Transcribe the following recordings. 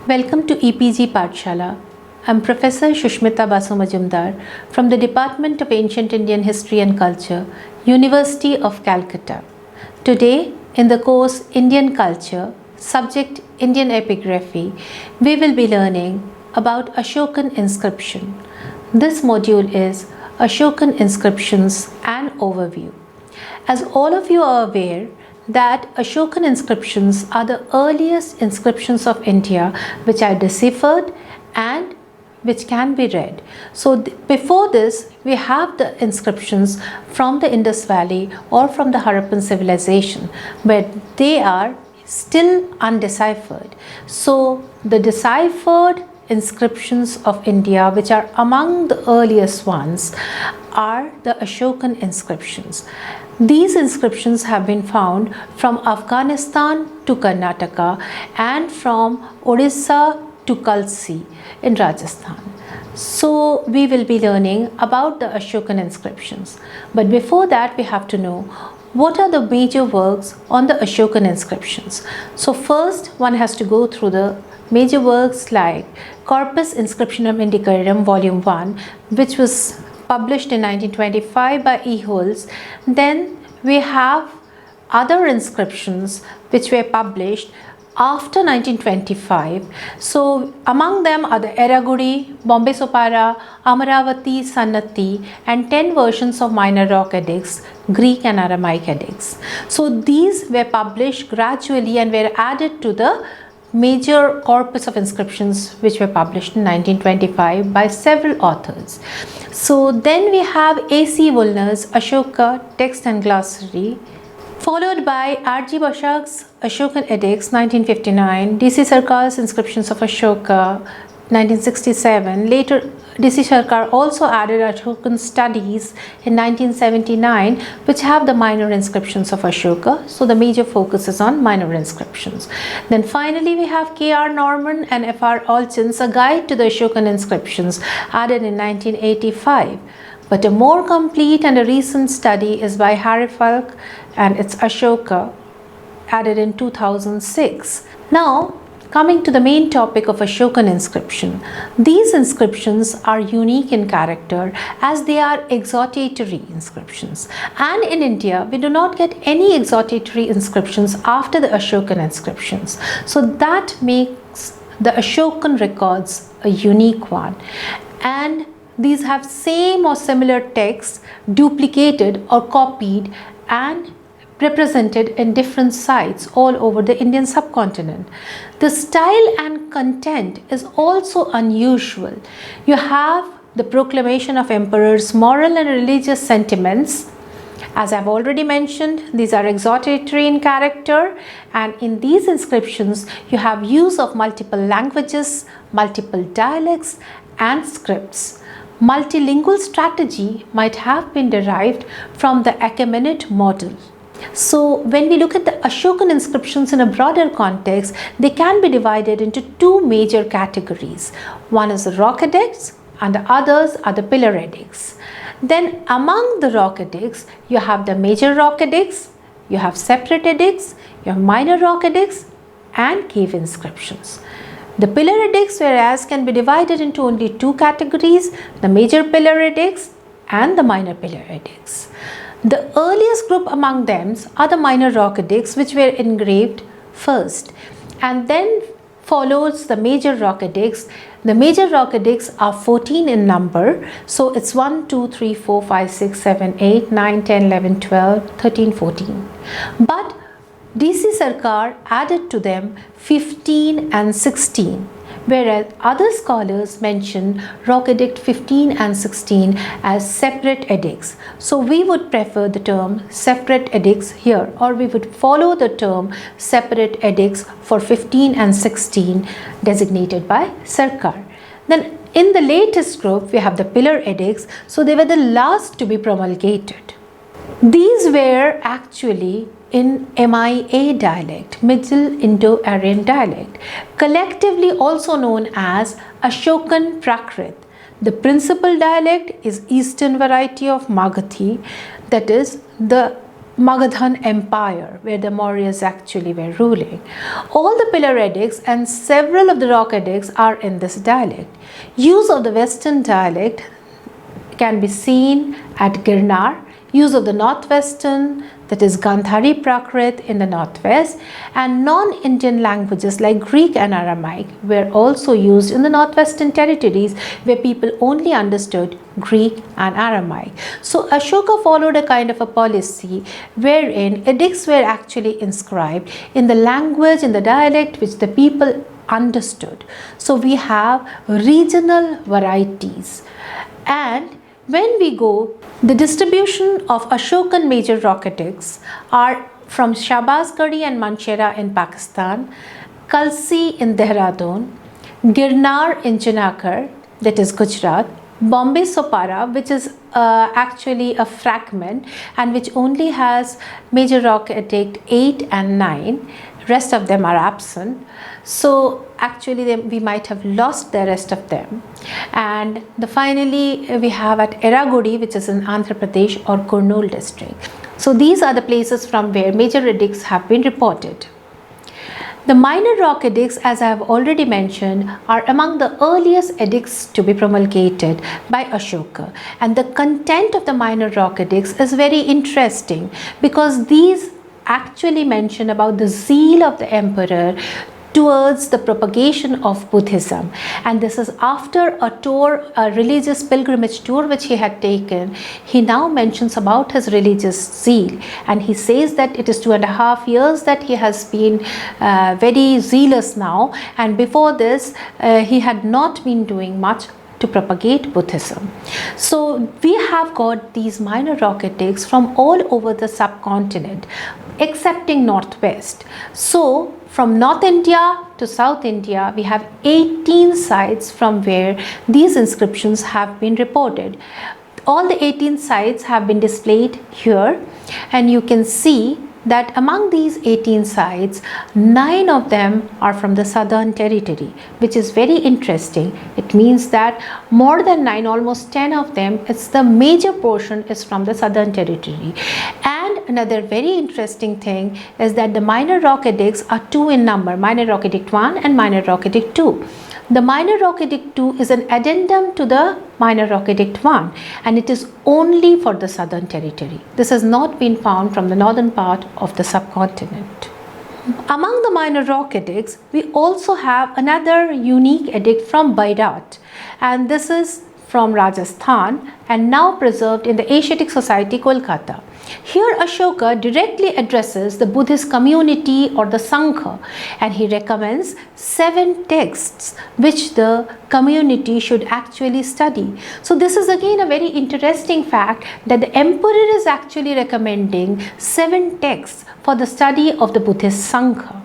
Welcome to EPG Pathshala. I'm Professor Shushmita Basu Majumdar from the Department of Ancient Indian History and Culture, University of Calcutta. Today, in the course Indian Culture, subject Indian Epigraphy, we will be learning about Ashokan inscription. This module is Ashokan inscriptions and overview. As all of you are aware, that Ashokan inscriptions are the earliest inscriptions of India which are deciphered and which can be read. So before this, we have the inscriptions from the Indus Valley or from the Harappan civilization, but they are still undeciphered. So the deciphered inscriptions of India, which are among the earliest ones, are the Ashokan inscriptions. These inscriptions have been found from Afghanistan to Karnataka and from Odisha to Kalsi in Rajasthan. So we will be learning about the Ashokan inscriptions. But before that, we have to know what are the major works on the Ashokan inscriptions. So first, one has to go through the major works like Corpus Inscriptionum Indicarum Volume 1, which was published in 1925 by Ehols. Then we have other inscriptions which were published after 1925. So among them are the Eragudi, Bombay Sopara, Amaravati, Sannati, and 10 versions of minor rock edicts, Greek and Aramaic edicts. So these were published gradually and were added to the major corpus of inscriptions which were published in 1925 by several authors. So then we have A.C. Woolner's Ashoka Text and Glossary, followed by R.G. Bashak's Ashokan Edicts 1959, D.C. Sarkar's Inscriptions of Ashoka 1967. Later, D.C. Sarkar also added Ashokan Studies in 1979, which have the minor inscriptions of Ashoka. So the major focus is on minor inscriptions. Then finally, we have K.R. Norman and F.R. Alchin's A Guide to the Ashokan Inscriptions, added in 1985. But a more complete and a recent study is by Harry Falk and its Ashoka, added in 2006. Now, coming to the main topic of Ashokan inscription, these inscriptions are unique in character as they are exhortatory inscriptions. And in India, we do not get any exhortatory inscriptions after the Ashokan inscriptions. So that makes the Ashokan records a unique one. And these have same or similar texts duplicated or copied and represented in different sites all over the Indian subcontinent. The style and content is also unusual. You have the proclamation of emperor's moral and religious sentiments. As I've already mentioned, these are exhortatory in character, and in these inscriptions you have use of multiple languages, multiple dialects and scripts. Multilingual strategy might have been derived from the Achaemenid model. So when we look at the Ashokan inscriptions in a broader context, they can be divided into two major categories. One is the rock edicts and the others are the pillar edicts. Then among the rock edicts, you have the major rock edicts, you have separate edicts, you have minor rock edicts and cave inscriptions. The pillar edicts, whereas, can be divided into only two categories, the major pillar edicts and the minor pillar edicts. The earliest group among them are the minor rock edicts, which were engraved first, and then follows the major rock edicts. The major rock edicts are 14 in number, so it's 1, 2, 3, 4, 5, 6, 7, 8, 9, 10, 11, 12, 13, 14. But D.C. Sarkar added to them 15 and 16, whereas other scholars mention Rock Edict 15 and 16 as separate edicts. So we would prefer the term separate edicts here, or we would follow the term separate edicts for 15 and 16 designated by Sarkar. Then in the latest group, we have the pillar edicts, so they were the last to be promulgated. These were actually in MIA dialect, Middle Indo-Aryan dialect, collectively also known as Ashokan Prakrit. The principal dialect is eastern variety of Magathi, that is the Magadhan Empire, where the Mauryas actually were ruling. All the pillar edicts and several of the rock edicts are in this dialect. Use of the Western dialect can be seen at Girnar, use of the Northwestern, that is Gandhari Prakrit in the Northwest, and non-Indian languages like Greek and Aramaic were also used in the Northwestern territories where people only understood Greek and Aramaic. So Ashoka followed a kind of a policy wherein edicts were actually inscribed in the language, in the dialect which the people understood. So we have regional varieties. And when we go, the distribution of Ashokan major rock edicts are from Shahbazgarhi and Manchera in Pakistan, Kalsi in Dehradun, Girnar in Junakar, that is Gujarat, Bombay Sopara, which is actually a fragment and which only has major rock edict 8 and 9. Rest of them are absent. So actually we might have lost the rest of them. And finally we have at Eragudi, which is in Andhra Pradesh or Kurnool district. So these are the places from where major edicts have been reported. The minor rock edicts, as I have already mentioned, are among the earliest edicts to be promulgated by Ashoka. And the content of the minor rock edicts is very interesting because these actually mention about the zeal of the emperor towards the propagation of Buddhism. And this is after a tour, a religious pilgrimage tour which he had taken. He now mentions about his religious zeal, and he says that it is 2.5 years that he has been very zealous now, and before this he had not been doing much to propagate Buddhism. So we have got these minor rock edicts from all over the subcontinent excepting Northwest. So from North India to South India, we have 18 sites from where these inscriptions have been reported. All the 18 sites have been displayed here, and you can see that among these 18 sites, 9 of them are from the Southern Territory, which is very interesting. It means that more than 9, almost 10 of them, it's the major portion is from the Southern Territory. And another very interesting thing is that the minor rock edicts are 2 in number, minor rock edict 1 and minor rock edict 2. The minor rock edict 2 is an addendum to the minor rock edict 1, and it is only for the Southern Territory. This has not been found from the northern part of the subcontinent. Among the minor rock edicts, we also have another unique edict from Bairat, and this is from Rajasthan and now preserved in the Asiatic Society, Kolkata. Here Ashoka directly addresses the Buddhist community or the Sangha, and he recommends 7 texts which the community should actually study. So this is again a very interesting fact that the emperor is actually recommending 7 texts for the study of the Buddhist Sangha.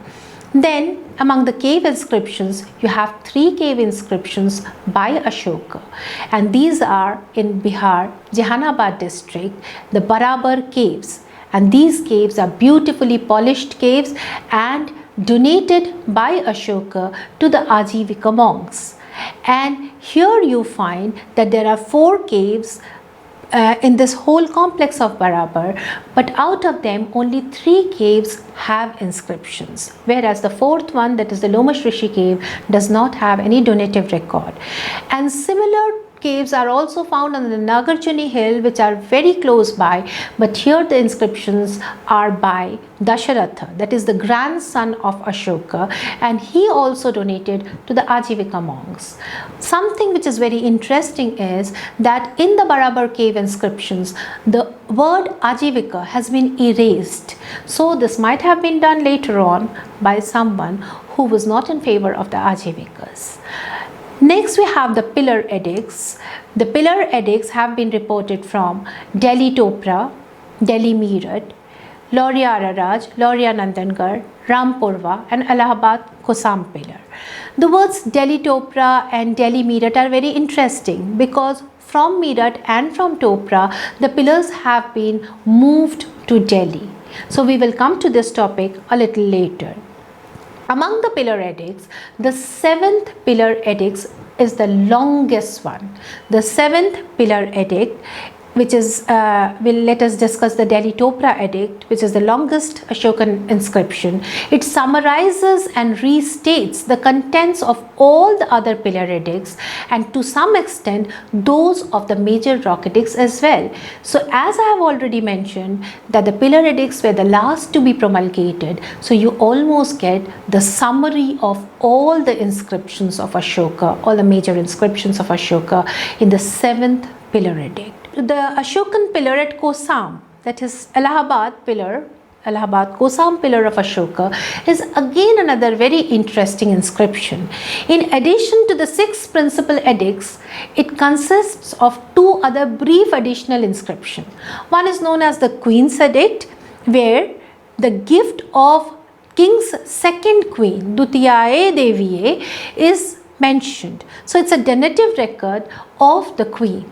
Then among the cave inscriptions, you have 3 cave inscriptions by Ashoka, and these are in Bihar, Jehanabad district, the Barabar caves, and these caves are beautifully polished caves and donated by Ashoka to the Ajivika monks. And here you find that there are 4 caves in this whole complex of Barabar, but out of them only 3 caves have inscriptions, whereas the 4th one, that is the Lomash Rishi cave, does not have any donative record. And similar caves are also found on the Nagarjuni hill, which are very close by, but here the inscriptions are by Dasharatha, that is the grandson of Ashoka, and he also donated to the Ajivika monks. Something which is very interesting is that in the Barabar cave inscriptions, the word Ajivika has been erased. So this might have been done later on by someone who was not in favor of the Ajivikas. Next we have the pillar edicts. The pillar edicts have been reported from Delhi Topra, Delhi Meerut, Lauria Araraj, Lauria Nandangarh, Rampurva and Allahabad Kosam pillar. The words Delhi Topra and Delhi Meerut are very interesting because from Meerut and from Topra, the pillars have been moved to Delhi. So we will come to this topic a little later. Among the pillar edicts, the 7th pillar edict is the longest one. The 7th pillar edict which is, let us discuss the Delhi Topra Edict, which is the longest Ashokan inscription. It summarizes and restates the contents of all the other pillar edicts, and to some extent those of the major rock edicts as well. So as I have already mentioned that the pillar edicts were the last to be promulgated, so you almost get the summary of all the inscriptions of Ashoka, all the major inscriptions of Ashoka in the 7th pillar edict. The Ashokan pillar at Kosam, that is Allahabad pillar, Allahabad Kosam pillar of Ashoka, is again another very interesting inscription. In addition to the 6 principal edicts, it consists of 2 other brief additional inscriptions. One is known as the Queen's Edict, where the gift of king's second queen, Dutiyae Deviye, is mentioned. So it's a donative record of the queen.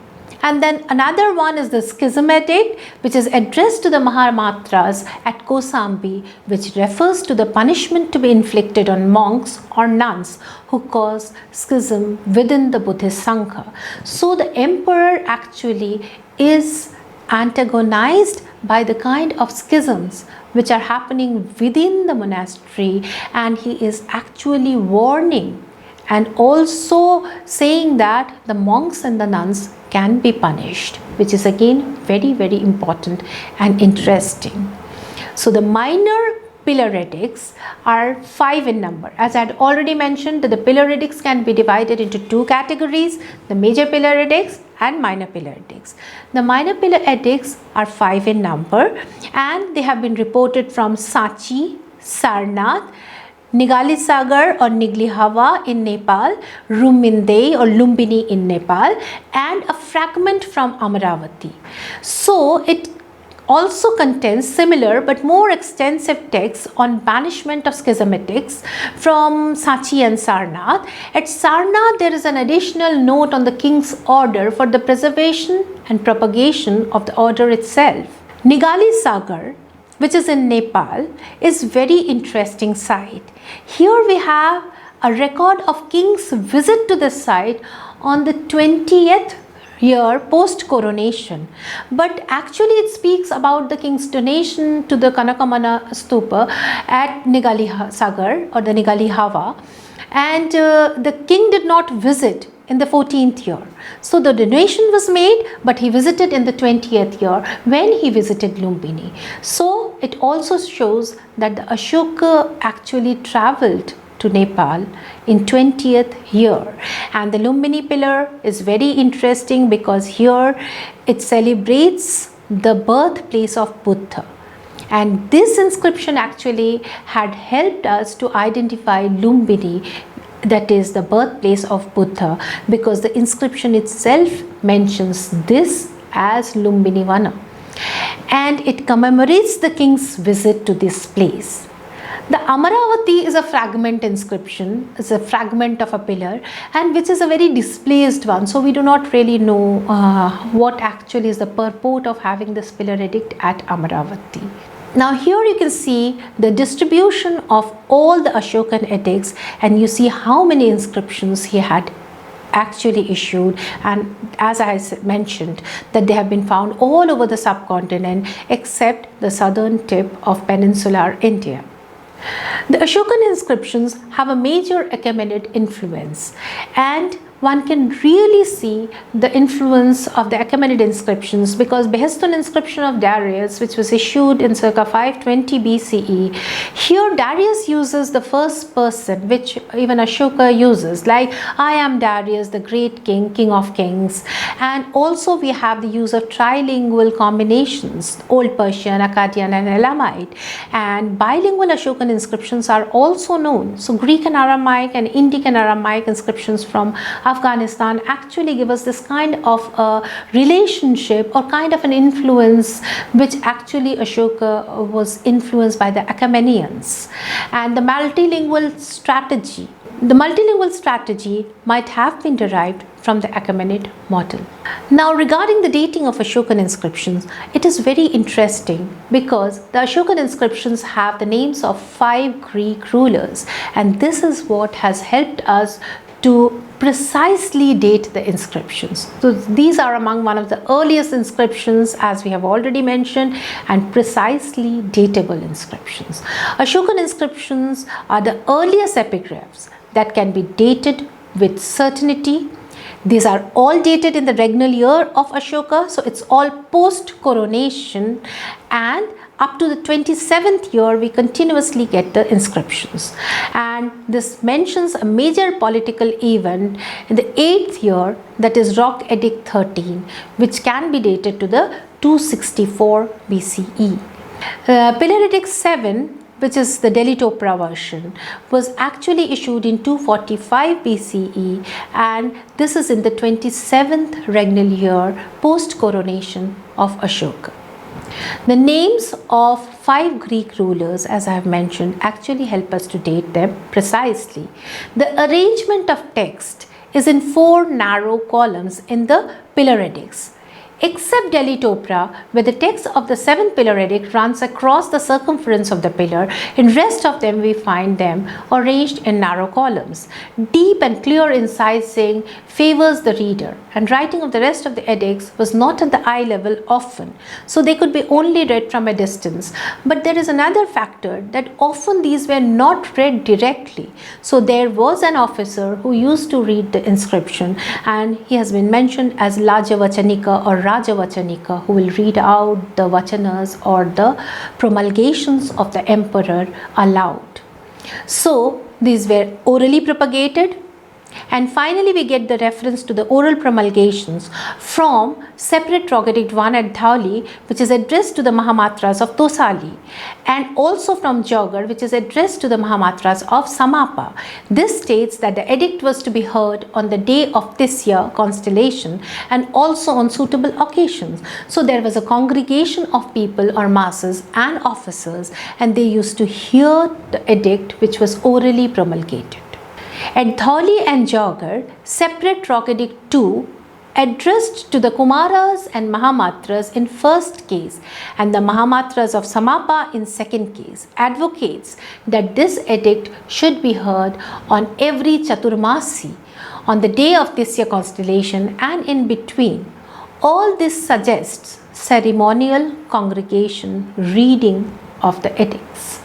And then another one is the Schism Edict, which is addressed to the Mahamatras at Kosambi, which refers to the punishment to be inflicted on monks or nuns who cause schism within the Buddhist Sangha. So the emperor actually is antagonized by the kind of schisms which are happening within the monastery, and he is actually warning and also saying that the monks and the nuns can be punished, which is again very, very important and interesting. So the minor pillar edicts are 5 in number. As I had already mentioned, that the pillar edicts can be divided into 2 categories, the major pillar edicts and minor pillar edicts. The minor pillar edicts are 5 in number, and they have been reported from Sanchi, Sarnath, Nigali Sagar or Niglihava in Nepal, Rumindei or Lumbini in Nepal, and a fragment from Amaravati. So it also contains similar but more extensive texts on banishment of schismatics from Sanchi and Sarnath. At Sarnath, there is an additional note on the king's order for the preservation and propagation of the order itself. Nigali Sagar, which is in Nepal, is very interesting site. Here we have a record of king's visit to the site on the 20th year post coronation, but actually it speaks about the king's donation to the Kanakamana Stupa at Nigali Sagar or the Nigali Hava, and the king did not visit in the 14th year. So the donation was made, but he visited in the 20th year when he visited Lumbini. So it also shows that the Ashoka actually travelled to Nepal in 20th year. And the Lumbini pillar is very interesting because here it celebrates the birthplace of Buddha. And this inscription actually had helped us to identify Lumbini, that is the birthplace of Buddha, because the inscription itself mentions this as Lumbini Vana, and it commemorates the king's visit to this place. The Amaravati is a fragment inscription, it's a fragment of a pillar, and which is a very displaced one, so we do not really know what actually is the purport of having this pillar edict at Amaravati. Now here you can see the distribution of all the Ashokan edicts, and you see how many inscriptions he had actually issued, and as I mentioned that they have been found all over the subcontinent except the southern tip of peninsular India. The Ashokan inscriptions have a major Achaemenid influence, and one can really see the influence of the Achaemenid inscriptions because Behistun inscription of Darius, which was issued in circa 520 BCE, here Darius uses the first person, which even Ashoka uses, like I am Darius, the great king, king of kings. And also we have the use of trilingual combinations, Old Persian, Akkadian and Elamite. And bilingual Ashokan inscriptions are also known. So Greek and Aramaic and Indic and Aramaic inscriptions from Afghanistan actually give us this kind of a relationship or kind of an influence, which actually Ashoka was influenced by the Achaemenians. And the multilingual strategy might have been derived from the Achaemenid model. Now regarding the dating of Ashokan inscriptions, it is very interesting because the Ashokan inscriptions have the names of 5 Greek rulers, and this is what has helped us to precisely date the inscriptions. So these are among one of the earliest inscriptions, as we have already mentioned, and precisely datable inscriptions. Ashokan inscriptions are the earliest epigraphs that can be dated with certainty. These are all dated in the regnal year of Ashoka, so it's all post-coronation, and up to the 27th year we continuously get the inscriptions. And this mentions a major political event in the 8th year, that is Rock Edict 13, which can be dated to the 264 BCE. Pillar Edict 7, which is the Delhi Topra version, was actually issued in 245 BCE, and this is in the 27th regnal year post-coronation of Ashoka. The names of 5 Greek rulers, as I have mentioned, actually help us to date them precisely. The arrangement of text is in 4 narrow columns in the Pillar Edicts, except Delhi Topra, where the text of the 7th Pillar Edict runs across the circumference of the pillar. In rest of them we find them arranged in narrow columns. Deep and clear incising favors the reader, and writing of the rest of the edicts was not at the eye level often, so they could be only read from a distance. But there is another factor, that often these were not read directly, so there was an officer who used to read the inscription, and he has been mentioned as Lajavachanika or Rajavachanika, who will read out the vachanas or the promulgations of the emperor aloud. So these were orally propagated. And finally we get the reference to the oral promulgations from separate Rock Edict 1 at Dhauli, which is addressed to the Mahamatras of Tosali, and also from Jaugarh, which is addressed to the Mahamatras of Samapa. This states that the edict was to be heard on the day of Tisya constellation and also on suitable occasions. So there was a congregation of people or masses and officers, and they used to hear the edict which was orally promulgated. At Dhauli and Jaugarh, separate Rock Edict 2 addressed to the Kumaras and Mahamatras in first case, and the Mahamatras of Samapa in second case, advocates that this edict should be heard on every Chaturmasi, on the day of Tisya constellation and in between. All this suggests ceremonial congregation reading of the edicts.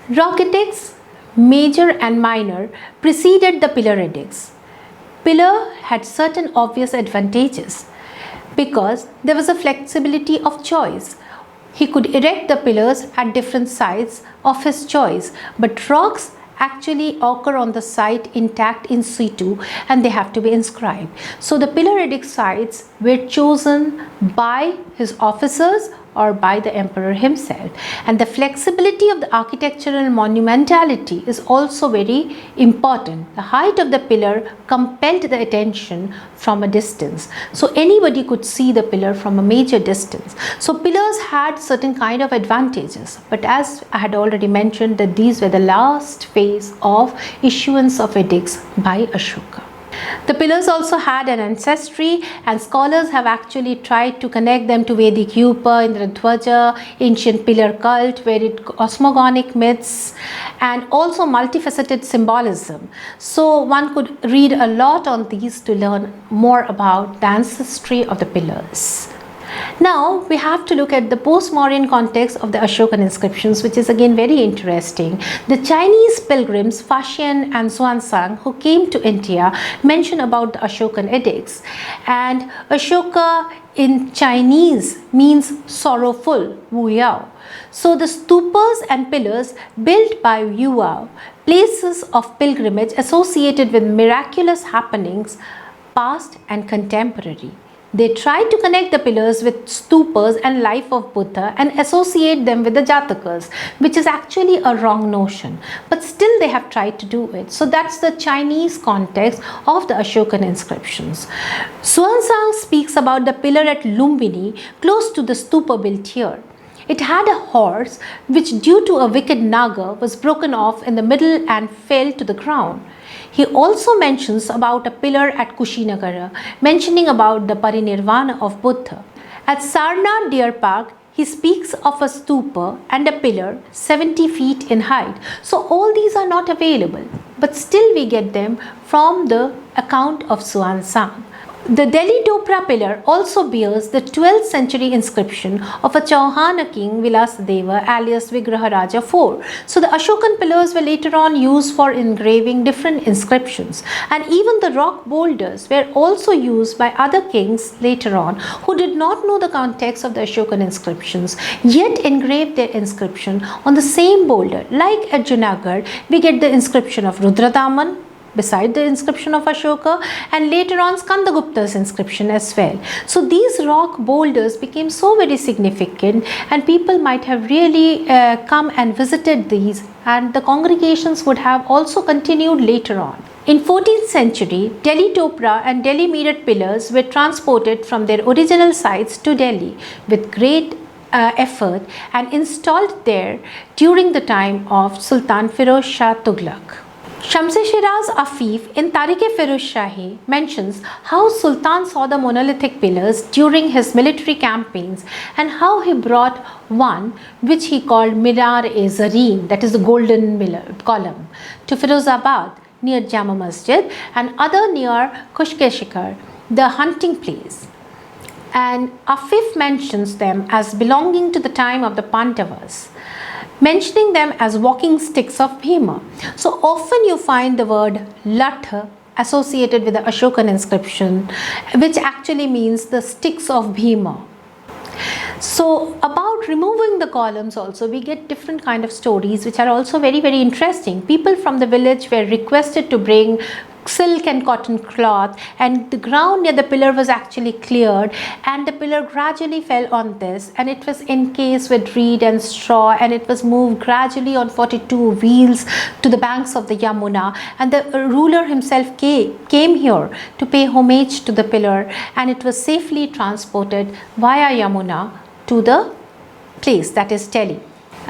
Rock Edicts, major and minor, preceded the Pillar Edicts. Pillar had certain obvious advantages because there was a flexibility of choice. He could erect the pillars at different sites of his choice, but rocks actually occur on the site intact in situ, and they have to be inscribed. So the Pillar Edict sites were chosen by his officers or by the emperor himself, and the flexibility of the architectural monumentality is also very important. The height of the pillar compelled the attention from a distance, so anybody could see the pillar from a major distance. So pillars had certain kind of advantages, but as I had already mentioned, that these were the last phase of issuance of edicts by Ashoka. The pillars also had an ancestry, and scholars have actually tried to connect them to Vedic Yupa, Indradwaja, ancient pillar cult, varied cosmogonic myths, and also multifaceted symbolism. So one could read a lot on these to learn more about the ancestry of the pillars. Now we have to look at the post-Mauryan context of the Ashokan inscriptions, which is again very interesting. The Chinese pilgrims Faxian and Xuanzang, who came to India, mention about the Ashokan edicts, and Ashoka in Chinese means sorrowful, Wu Yao. So the stupas and pillars built by Wu Yao, places of pilgrimage associated with miraculous happenings, past and contemporary. They tried to connect the pillars with stupas and life of Buddha and associate them with the Jatakas, which is actually a wrong notion, but still they have tried to do it. So that's the Chinese context of the Ashokan inscriptions. Xuanzang speaks about the pillar at Lumbini, close to the stupa built here. It had a horse which, due to a wicked naga, was broken off in the middle and fell to the ground. He also mentions about a pillar at Kushinagara, mentioning about the parinirvana of Buddha. At Sarnath Deer Park, he speaks of a stupa and a pillar 70 feet in height. So all these are not available. but still we get them from the account of Xuanzang. The Delhi Dopra pillar also bears the 12th century inscription of a Chauhana king Vilasadeva alias Vigraharaja IV. So the Ashokan pillars were later on used for engraving different inscriptions, and even the rock boulders were also used by other kings later on who did not know the context of the Ashokan inscriptions, yet engraved their inscription on the same boulder. Like at Junagadh, we get the inscription of Rudradaman beside the inscription of Ashoka, and later on Skandagupta's inscription as well. So these rock boulders became so very significant, and people might have really come and visited these, and the congregations would have also continued later on. In 14th century, Delhi Dopra and Delhi Meerut pillars were transported from their original sites to Delhi with great effort and installed there during the time of Sultan Firoz Shah Tughlaq. Shamse Shiraz Afif in Tarikh-e-Firuz Shahi mentions how Sultan saw the monolithic pillars during his military campaigns and how he brought one which he called Minar-e-Zareen, that is the golden column, to Firozabad near Jama Masjid and other near Kushkeshikar, the hunting place. And Afif mentions them as belonging to the time of the Pandavas, mentioning them as walking sticks of Bhima. So often you find the word Latha associated with the Ashokan inscription, which actually means the sticks of Bhima. So about removing the columns also, we get different kind of stories which are also very, very interesting. People from the village were requested to bring silk and cotton cloth, and the ground near the pillar was actually cleared, and the pillar gradually fell on this, and it was encased with reed and straw, and it was moved gradually on 42 wheels to the banks of the Yamuna, and the ruler himself came here to pay homage to the pillar, and it was safely transported via Yamuna to the place, that is Delhi.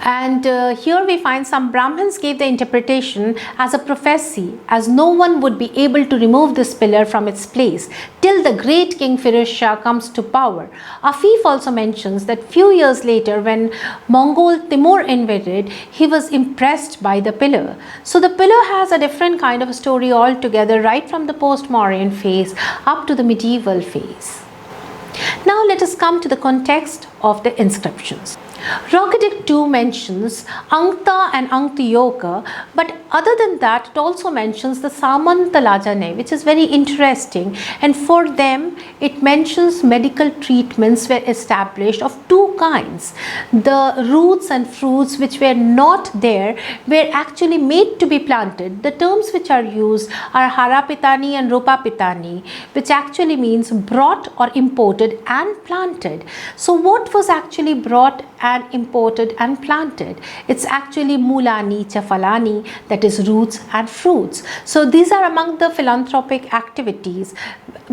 And here we find some Brahmins gave the interpretation as a prophecy, as no one would be able to remove this pillar from its place till the great King Firoz Shah comes to power. Afif also mentions that few years later, when Mongol Timur invaded, he was impressed by the pillar. So the pillar has a different kind of story altogether, right from the post-Mauryan phase up to the medieval phase. Now let us come to the context of the inscriptions. Rock Edict II mentions Angta and Angtiyoka, but other than that, it also mentions the Samanta Lajane, which is very interesting. And for them, it mentions medical treatments were established of two kinds. The roots and fruits which were not there were actually made to be planted. The terms which are used are Harapitani and Ropapitani, which actually means brought or imported and planted. So what was actually brought and imported and planted? It's actually Mulani, Chafalani, that is roots and fruits. So these are among the philanthropic activities.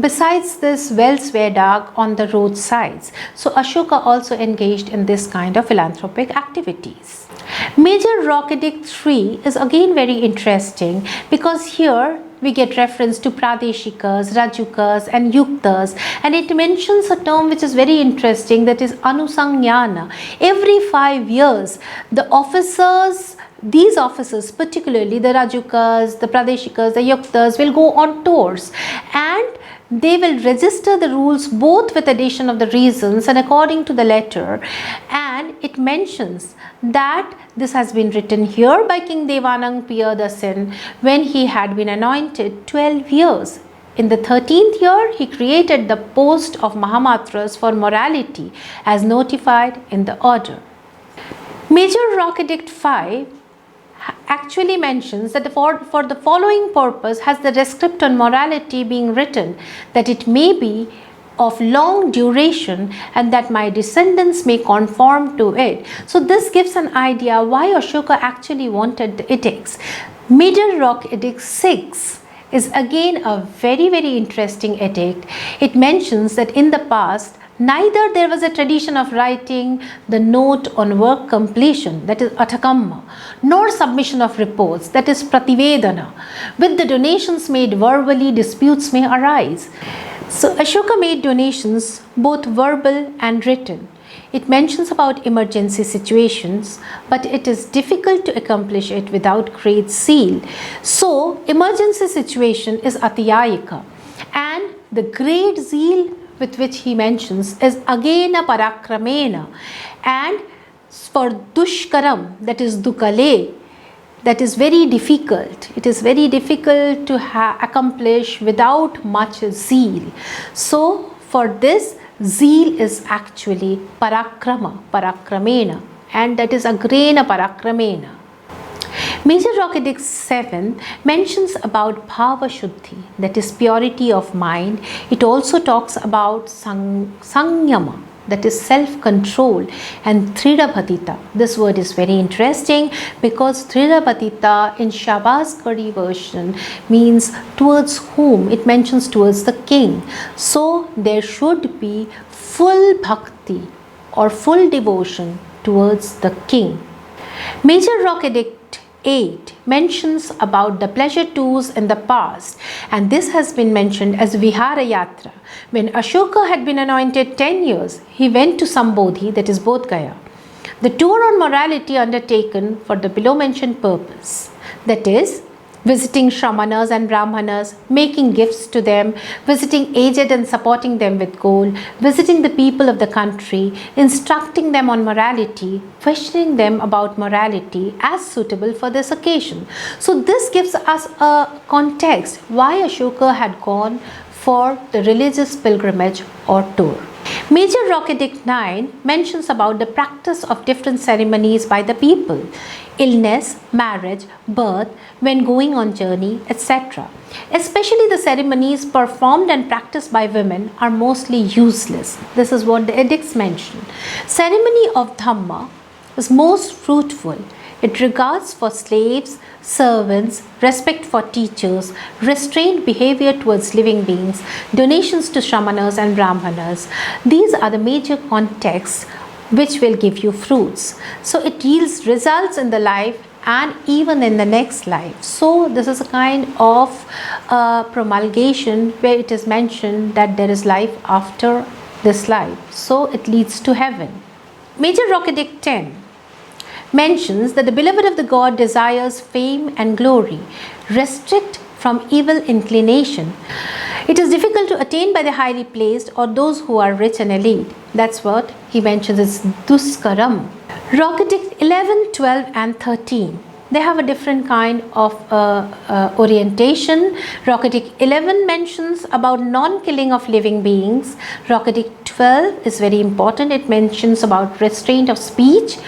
Besides this, wells were dug on the roadsides. So Ashoka also engaged in this kind of philanthropic activities. Major Rock Edict III is again very interesting because here we get reference to Pradeshikas, Rajukas and Yuktas, and it mentions a term which is very interesting, that is Anusanyana. Every 5 years, the officers, these officers, particularly the Rajukas, the Pradeshikas, the Yuktas, will go on tours, and they will register the rules both with addition of the reasons and according to the letter. And it mentions that this has been written here by King Devanang Priyadasan when he had been anointed 12 years. In the 13th year, he created the post of Mahamatras for morality as notified in the order. Major Rock Edict V actually mentions that for the following purpose has the rescript on morality being written, that it may be of long duration and that my descendants may conform to it. So this gives an idea why Ashoka actually wanted the edicts. Middle Rock Edict VI is again a very, very interesting edict. It mentions that in the past, neither there was a tradition of writing the note on work completion, that is Atakamma, nor submission of reports, that is Prativedana. With the donations made verbally, disputes may arise. So Ashoka made donations both verbal and written. It mentions about emergency situations, but it is difficult to accomplish it without great zeal. So, emergency situation is Atiyayika, and the great zeal with which he mentions is Agena Parakramena, and for Dushkaram, that is Dukale, that is very difficult. It is very difficult to accomplish without much zeal. So, for this, zeal is actually Parakrama, Parakramena, and that is Agrena Parakramena. Major Rock Edict 7 mentions about Bhava Shuddhi, that is purity of mind. It also talks about Sanyama, that is self-control, and Thridabhatita. This word is very interesting because Thridabhatita in Shabashkari version means towards whom. It mentions towards the king. So there should be full bhakti or full devotion towards the king. Major Rock Edict 8 mentions about the pleasure tours in the past, and this has been mentioned as Vihara Yatra. When Ashoka had been anointed 10 years, he went to Sambodhi, that is Bodh Gaya. The tour on morality undertaken for the below mentioned purpose, that is visiting Shramanas and Brahmanas, making gifts to them, visiting aged and supporting them with gold, visiting the people of the country, instructing them on morality, questioning them about morality as suitable for this occasion. So this gives us a context why Ashoka had gone for the religious pilgrimage or tour. Major Rock Edict 9 mentions about the practice of different ceremonies by the people, illness, marriage, birth, when going on journey, etc. Especially the ceremonies performed and practiced by women are mostly useless. This is what the edicts mention. Ceremony of Dhamma is most fruitful. It regards for slaves, servants, respect for teachers, restrained behavior towards living beings, donations to Shramanas and Brahmanas. These are the major contexts which will give you fruits. So it yields results in the life and even in the next life. So this is a kind of promulgation where it is mentioned that there is life after this life. So it leads to heaven. Major Rock Edict 10 mentions that the beloved of the God desires fame and glory, restrict from evil inclination. It is difficult to attain by the highly placed or those who are rich and elite. That's what he mentions as Duskaram. Rock Edict 11, 12 and 13. They have a different kind of orientation. Rock Edict 11 mentions about non-killing of living beings. Rock Edict 12 is very important. It mentions about restraint of speech.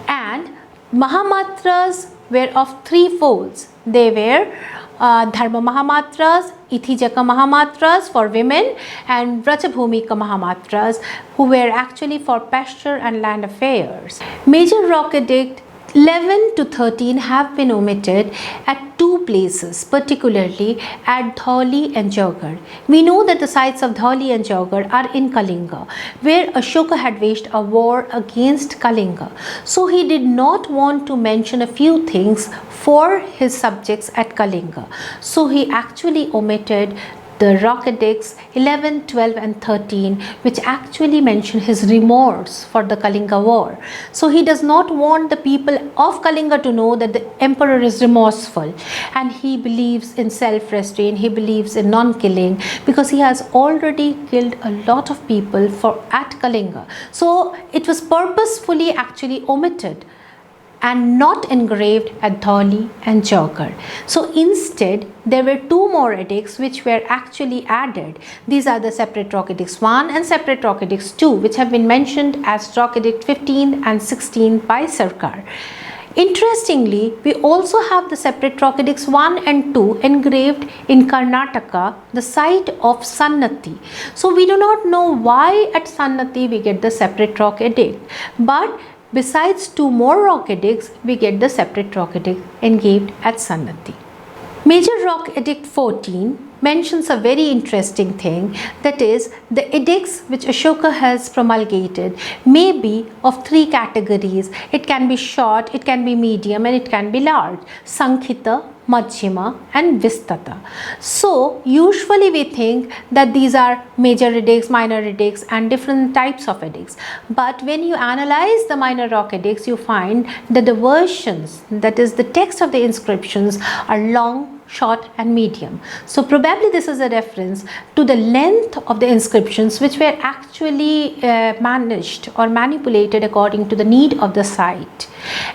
And Mahamatras were of three folds. They were Dharma Mahamatras, Ithijaka Mahamatras for women, and Vrachabhumika Mahamatras, who were actually for pasture and land affairs. Major Rock Edict 11 to 13 have been omitted at two places, particularly at Dhauli and Jaugarh. We know that the sites of Dhauli and Jaugarh are in Kalinga, where Ashoka had waged a war against Kalinga. So he did not want to mention a few things for his subjects at Kalinga. So he actually omitted the Rock Edicts 11, 12 and 13, which actually mention his remorse for the Kalinga war. So he does not want the people of Kalinga to know that the emperor is remorseful and he believes in self-restraint, he believes in non-killing, because he has already killed a lot of people at Kalinga. So it was purposefully actually omitted and not engraved at Dhauli and Jaugarh. So instead, there were two more edicts which were actually added. These are the separate Rock Edicts 1 and separate Rock Edicts 2, which have been mentioned as Rock Edict 15 and 16 by Sarkar. Interestingly, we also have the separate Rock Edicts 1 and 2 engraved in Karnataka, the site of Sannati. So we do not know why at Sannati we get the separate Rock Edict, but besides two more Rock Edicts, we get the separate Rock Edict engraved at Sannati. Major Rock Edict 14 mentions a very interesting thing, that is, the edicts which Ashoka has promulgated may be of three categories. It can be short, it can be medium and it can be large. Sankhita, Madhyama and Vistata. So usually we think that these are major edicts, minor edicts and different types of edicts. But when you analyze the minor rock edicts, you find that the versions, that is the text of the inscriptions, are long, short and medium. So probably this is a reference to the length of the inscriptions which were actually managed or manipulated according to the need of the site.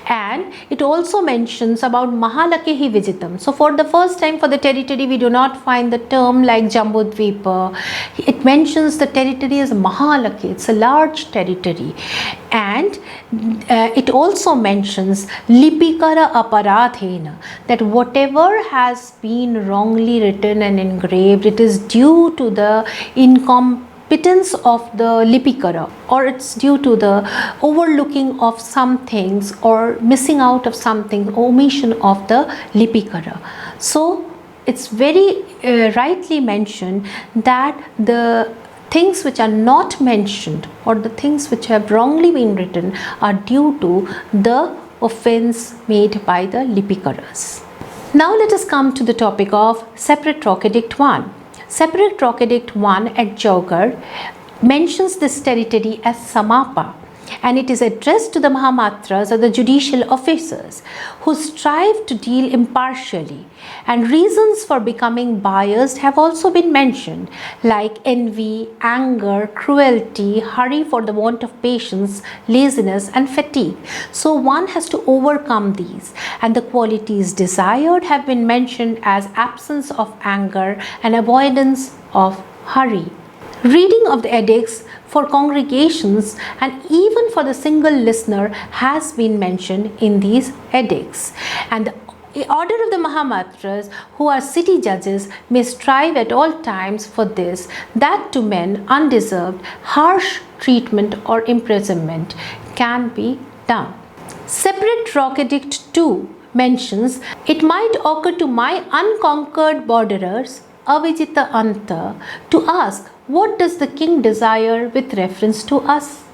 And it also mentions about Mahalakehi Vijitam. So for the first time for the territory we do not find the term like Jambudvipa. It mentions the territory as Mahalake. It's a large territory. And it also mentions Lipikara Aparadhena, that whatever has been wrongly written and engraved, it is due to the incompetence of the Lipikara, or it's due to the overlooking of some things or missing out of something, omission of the Lipikara. So it's very rightly mentioned that the things which are not mentioned or the things which have wrongly been written are due to the offense made by the Lipikaras. Now let us come to the topic of Separate Rock Edict 1. Separate Rock Edict 1 at Jaugarh mentions this territory as Samapa, and it is addressed to the Mahamatras or the judicial officers who strive to deal impartially, and reasons for becoming biased have also been mentioned, like envy, anger, cruelty, hurry for the want of patience, laziness and fatigue. So one has to overcome these, and the qualities desired have been mentioned as absence of anger and avoidance of hurry. Reading of the edicts for congregations and even for the single listener has been mentioned in these edicts. And the order of the Mahamatras, who are city judges, may strive at all times for this, that to men undeserved harsh treatment or imprisonment can be done. Separate Rock Edict 2 mentions, it might occur to my unconquered borderers, Avijita Anta, to ask, what does the king desire with reference to us?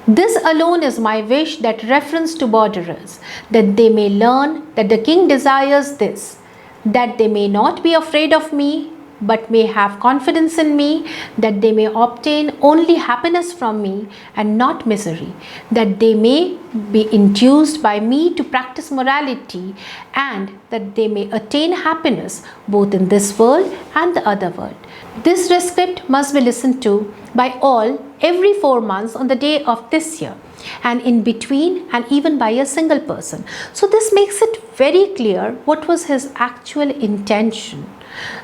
This alone is my wish, that reference to borderers, that they may learn that the king desires this, that they may not be afraid of me, but may have confidence in me, that they may obtain only happiness from me and not misery, that they may be induced by me to practice morality, and that they may attain happiness both in this world and the other world. This rescript must be listened to by all every 4 months on the day of this year, and in between, and even by a single person. So this makes it very clear what was his actual intention.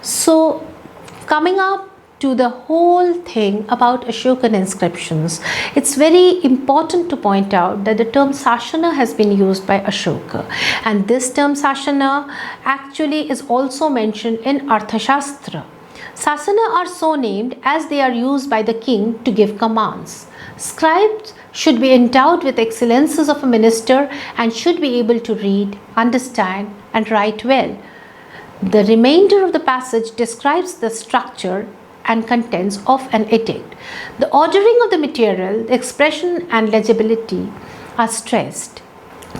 So coming up to the whole thing about Ashokan inscriptions, it's very important to point out that the term Sashana has been used by Ashoka, and this term Sashana actually is also mentioned in Arthashastra. Sasana are so named as they are used by the king to give commands. Scribes should be endowed with excellences of a minister and should be able to read, understand and write well. The remainder of the passage describes the structure and contents of an edict. The ordering of the material, the expression and legibility are stressed.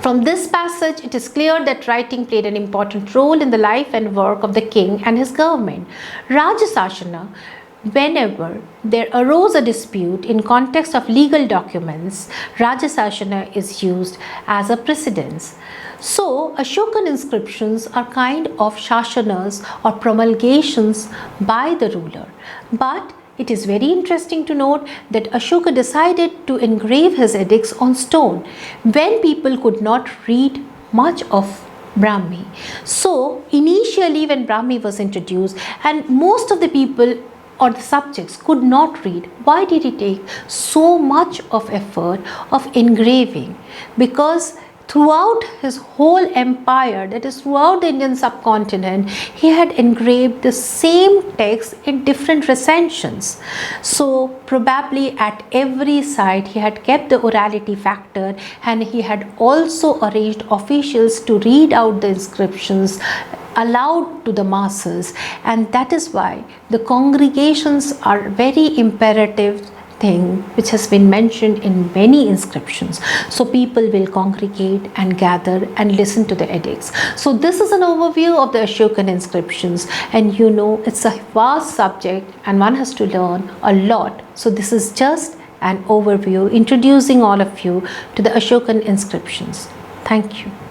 From this passage, it is clear that writing played an important role in the life and work of the king and his government. Rajasashana, whenever there arose a dispute in context of legal documents, Rajasashana is used as a precedence. So, Ashokan inscriptions are kind of shasanas or promulgations by the ruler. But it is very interesting to note that Ashoka decided to engrave his edicts on stone when people could not read much of Brahmi. So initially when Brahmi was introduced and most of the people or the subjects could not read, why did he take so much of effort of engraving? Because throughout his whole empire, that is throughout the Indian subcontinent, he had engraved the same text in different recensions. So probably at every site he had kept the orality factor, and he had also arranged officials to read out the inscriptions aloud to the masses, and that is why the congregations are very imperative thing which has been mentioned in many inscriptions. So people will congregate and gather and listen to the edicts. So this is an overview of the Ashokan inscriptions, and you know it's a vast subject and one has to learn a lot. So this is just an overview introducing all of you to the Ashokan inscriptions. Thank you.